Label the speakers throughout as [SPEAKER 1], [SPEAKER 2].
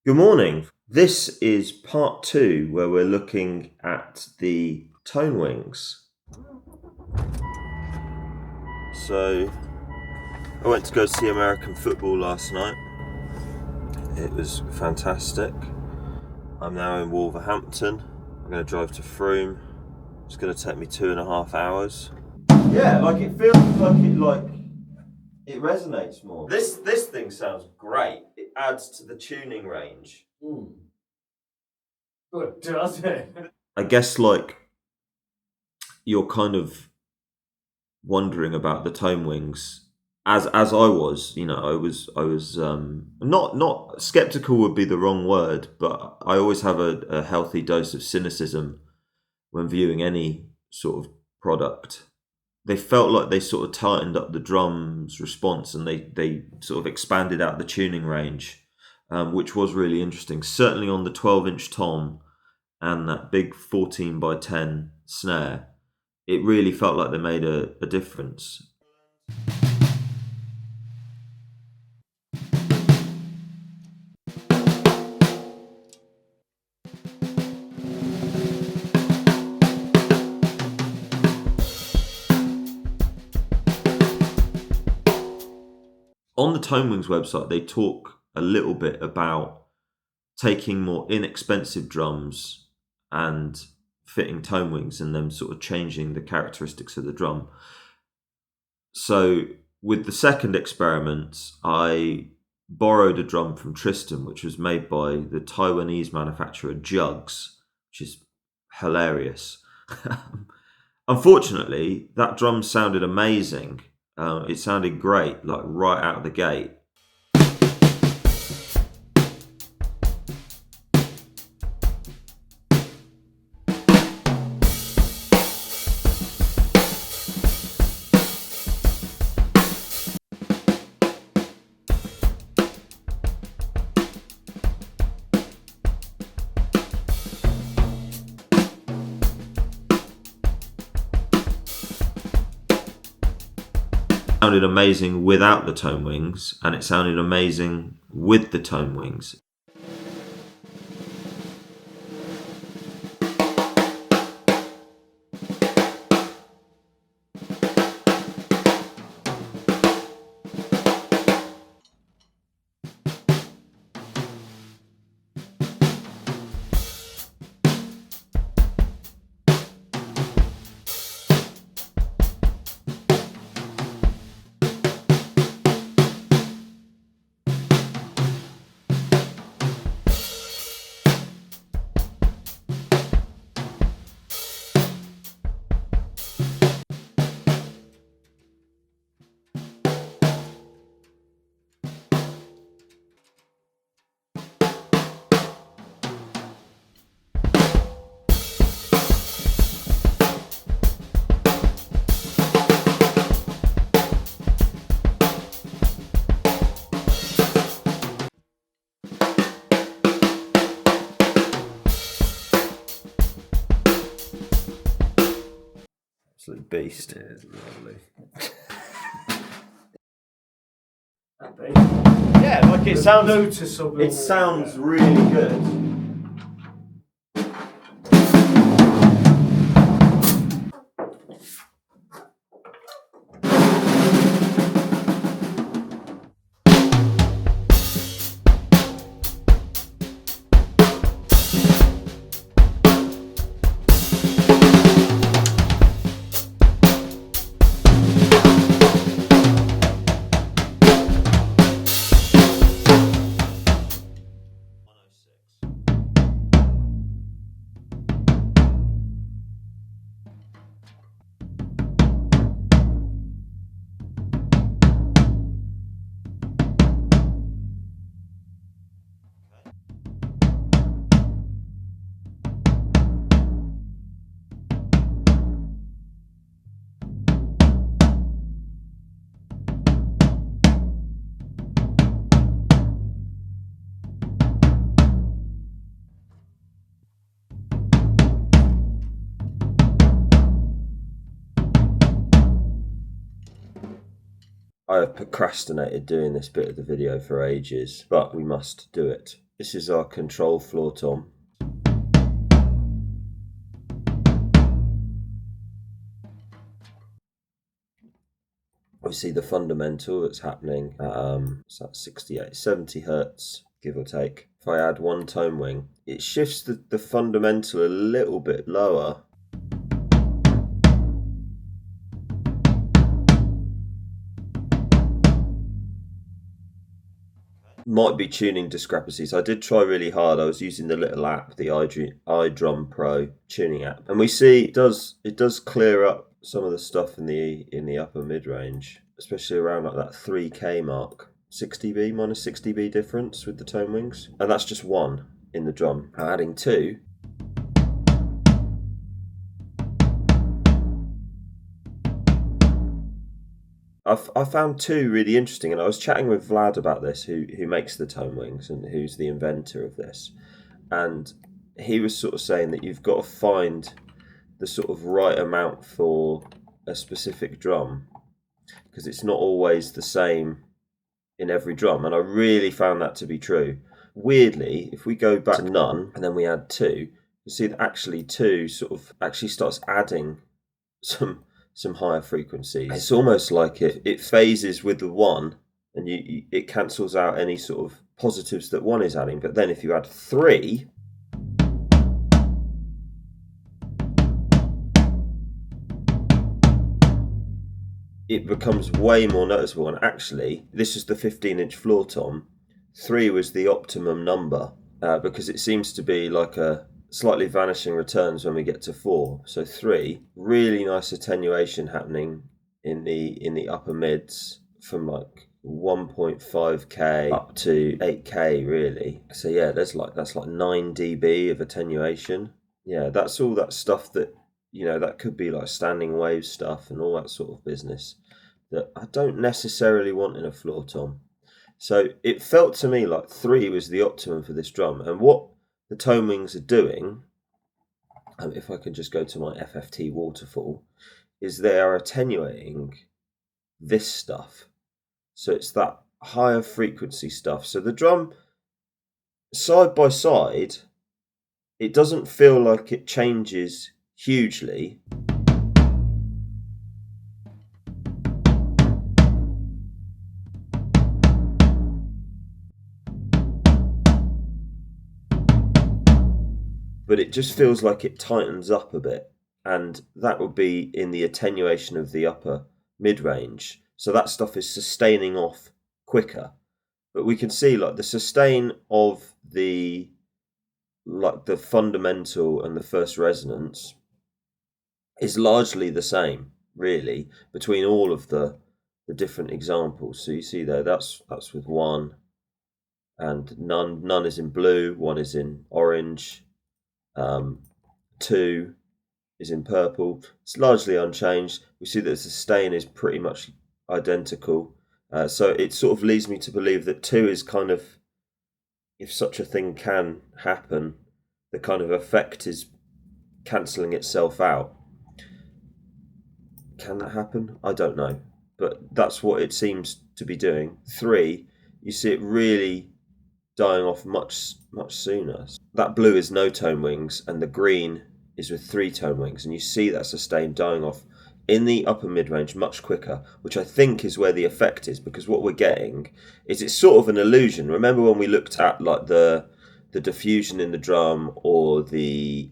[SPEAKER 1] Good morning. This is part 2 where we're looking at the Tonewings. So I went to go see American football last night. It was fantastic. I'm now in Wolverhampton. I'm going to drive to Frome. It's going to take me 2.5 hours. Yeah, it feels it resonates more. This thing sounds great. It adds to the tuning range.
[SPEAKER 2] Good, does it?
[SPEAKER 1] I guess you're kind of wondering about the Tonewings as I was, I was not skeptical would be the wrong word, but I always have a healthy dose of cynicism when viewing any sort of product. They felt like they sort of tightened up the drums response and they sort of expanded out the tuning range, which was really interesting. Certainly on the 12-inch tom and that big 14x10 snare, it really felt like they made a difference. On the Tonewings website, they talk a little bit about taking more inexpensive drums and fitting Tonewings and them sort of changing the characteristics of the drum. So with the second experiment, I borrowed a drum from Tristan, which was made by the Taiwanese manufacturer Juggs, which is hilarious. Unfortunately, that drum sounded amazing. It sounded great, right out of the gate. Sounded amazing without the Tonewings, and it sounded amazing with the Tonewings. Absolute beast.
[SPEAKER 2] It is lovely.
[SPEAKER 1] Yeah, it sounds
[SPEAKER 2] noticeable.
[SPEAKER 1] It sounds really good. I have procrastinated doing this bit of the video for ages, but we must do it. This is our control floor tom. We see the fundamental that's happening at 68, 70 hertz, give or take. If I add one tone wing, it shifts the fundamental a little bit lower. Might be tuning discrepancies. I did try really hard. I was using the little app, the iDrum Pro tuning app, and we see it does clear up some of the stuff in the upper mid range, especially around like that 3K mark. 6 dB minus 6 dB difference with the tone wings, and that's just one in the drum. Adding two. I found two really interesting, and I was chatting with Vlad about this, who makes the tone wings and who's the inventor of this, and he was sort of saying that you've got to find the sort of right amount for a specific drum, because it's not always the same in every drum, and I really found that to be true. Weirdly, if we go back to none and then we add two, you see that actually two sort of actually starts adding some higher frequencies. It's almost like it phases with the one, and it cancels out any sort of positives that one is adding. But then if you add three, it becomes way more noticeable. And actually, this is the 15-inch floor tom. 3 was the optimum number because it seems to be like a slightly vanishing returns when we get to 4. So 3, really nice attenuation happening in the upper mids from like 1.5k up to 8k really. So yeah, that's like 9 dB of attenuation. Yeah, that's all that stuff that, you know, that could be like standing wave stuff and all that sort of business that I don't necessarily want in a floor tom. So it felt to me like 3 was the optimum for this drum. And what the tone wings are doing, if I can just go to my FFT waterfall, is they are attenuating this stuff. So it's that higher frequency stuff. So the drum, side by side, it doesn't feel like it changes hugely. But it just feels like it tightens up a bit, and that would be in the attenuation of the upper mid-range. So that stuff is sustaining off quicker. But we can see like the sustain of the fundamental and the first resonance is largely the same, really, between all of the different examples. So you see there, that's with 1, and none is in blue, 1 is in orange. 2 is in purple. It's largely unchanged. We see that the sustain is pretty much identical. So it sort of leads me to believe that 2 is kind of, if such a thing can happen, the kind of effect is cancelling itself out. Can that happen? I don't know. But that's what it seems to be doing. 3, you see it really dying off much sooner. That blue is no tone wings, and the green is with 3 tone wings, and you see that sustain dying off in the upper mid-range much quicker, which I think is where the effect is, because what we're getting is it's sort of an illusion. Remember when we looked at like the diffusion in the drum, or the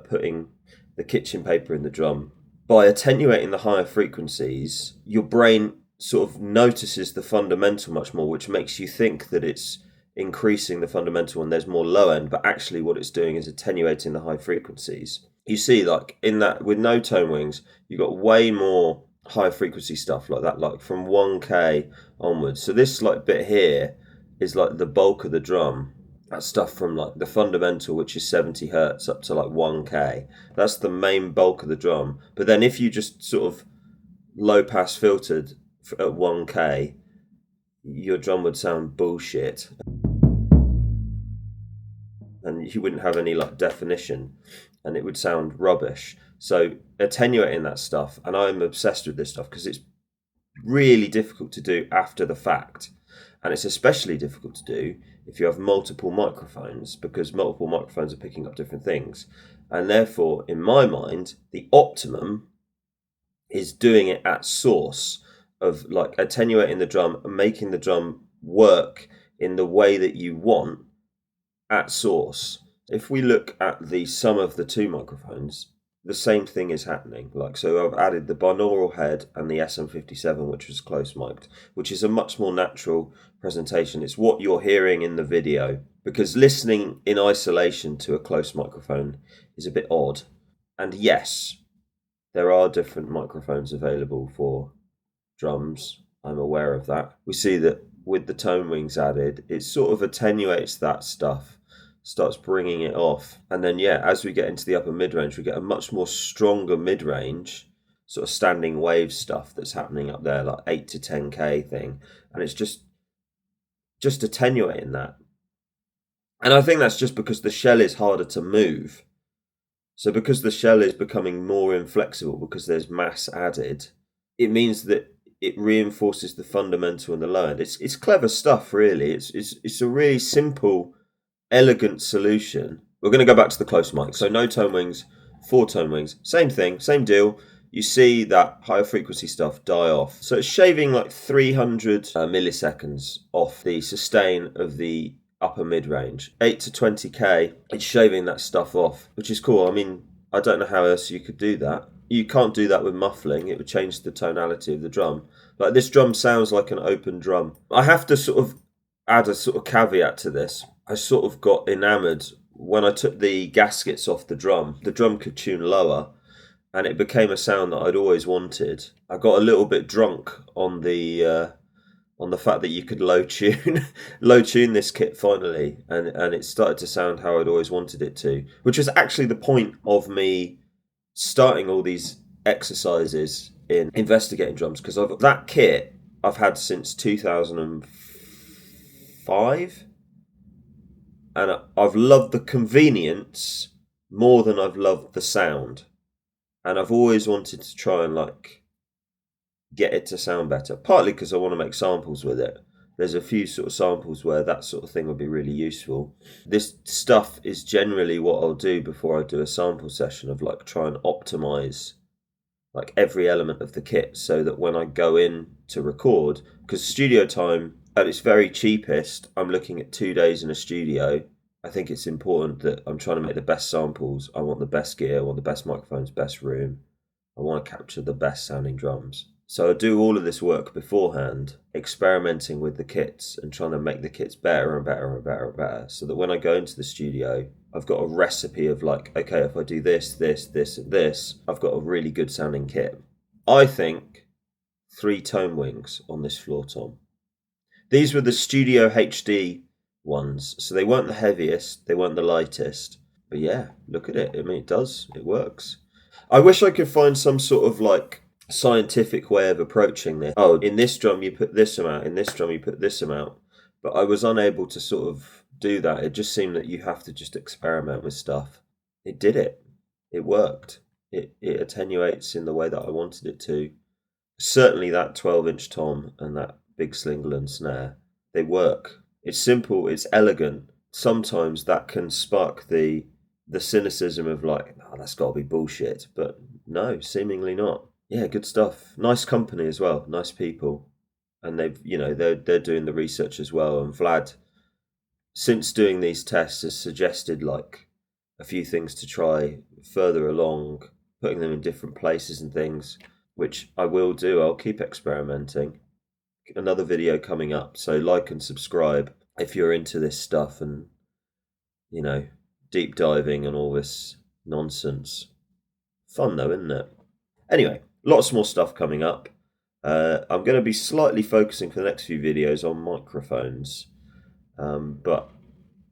[SPEAKER 1] putting the kitchen paper in the drum? By attenuating the higher frequencies, your brain sort of notices the fundamental much more, which makes you think that it's increasing the fundamental and there's more low end, but actually what it's doing is attenuating the high frequencies. You see, like in that with no tone wings, you got way more high frequency stuff like that, like from 1k onwards. So this like bit here is like the bulk of the drum. That stuff from like the fundamental, which is 70 hertz, up to like 1k. That's the main bulk of the drum. But then if you just sort of low pass filtered at 1k, your drum would sound bullshit, and you wouldn't have any like definition, and it would sound rubbish. So attenuating that stuff, and I'm obsessed with this stuff because it's really difficult to do after the fact. And it's especially difficult to do if you have multiple microphones, because multiple microphones are picking up different things. And therefore, in my mind, the optimum is doing it at source, of like attenuating the drum and making the drum work in the way that you want at source. If we look at the sum of the two microphones, the same thing is happening. Like, so I've added the binaural head and the SM57, which was close mic'd, which is a much more natural presentation. It's what you're hearing in the video, because listening in isolation to a close microphone is a bit odd. And yes, there are different microphones available for drums. I'm aware of that. We see that with the Tonewings added, it sort of attenuates that stuff, starts bringing it off. And then, yeah, as we get into the upper mid-range, we get a much more stronger mid-range, sort of standing wave stuff that's happening up there, like 8 to 10K thing. And it's just attenuating that. And I think that's just because the shell is harder to move. So because the shell is becoming more inflexible, because there's mass added, it means that it reinforces the fundamental and the low end. It's clever stuff, really. It's a really simple, elegant solution. We're going to go back to the close mic. So no Tonewings, 4 Tonewings, same thing, same deal. You see that higher frequency stuff die off. So it's shaving like 300 milliseconds off the sustain of the upper mid-range. 8 to 20k, it's shaving that stuff off, which is cool. I mean, I don't know how else you could do that. You can't do that with muffling. It would change the tonality of the drum. Like, this drum sounds like an open drum. I have to sort of add a sort of caveat to this. I sort of got enamored when I took the gaskets off the drum. The drum could tune lower, and it became a sound that I'd always wanted. I got a little bit drunk on the fact that you could low tune this kit finally, and it started to sound how I'd always wanted it to, which was actually the point of me starting all these exercises in investigating drums, because that kit I've had since 2005, and I've loved the convenience more than I've loved the sound, and I've always wanted to try and like get it to sound better, partly because I want to make samples with it. There's a few sort of samples where that sort of thing would be really useful. This stuff is generally what I'll do before I do a sample session, of like try and optimize like every element of the kit, so that when I go in to record, because studio time at its very cheapest, I'm looking at 2 days in a studio. I think it's important that I'm trying to make the best samples. I want the best gear, I want the best microphones, best room. I want to capture the best sounding drums. So I do all of this work beforehand, experimenting with the kits and trying to make the kits better and better and better and better, so that when I go into the studio, I've got a recipe of like, okay, if I do this, this, this, and this, I've got a really good sounding kit. I think 3 Tonewings on this floor tom. These were the Studio HD ones, so they weren't the heaviest, they weren't the lightest. But yeah, look at it. I mean, it works. I wish I could find some sort of like scientific way of approaching this. Oh, in this drum you put this amount, in this drum you put this amount. But I was unable to sort of do that. It just seemed that you have to just experiment with stuff. It did it. It worked. It attenuates in the way that I wanted it to. Certainly that 12-inch tom and that big Slingerland snare, they work. It's simple, it's elegant. Sometimes that can spark the cynicism of like, oh, that's got to be bullshit. But no, seemingly not. Yeah, good stuff. Nice company as well. Nice people, and they've, they're doing the research as well. And Vlad, since doing these tests, has suggested like a few things to try further along, putting them in different places and things, which I will do. I'll keep experimenting. Another video coming up, so like and subscribe if you're into this stuff and deep diving and all this nonsense. Fun though, isn't it? Anyway, lots more stuff coming up. I'm going to be slightly focusing for the next few videos on microphones, but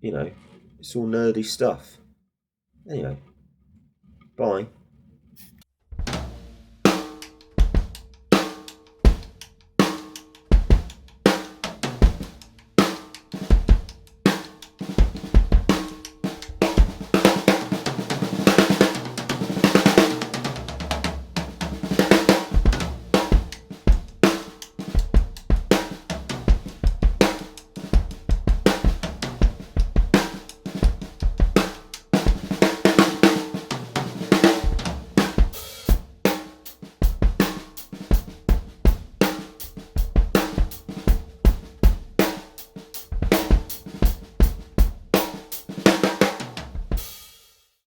[SPEAKER 1] it's all nerdy stuff. Anyway, bye.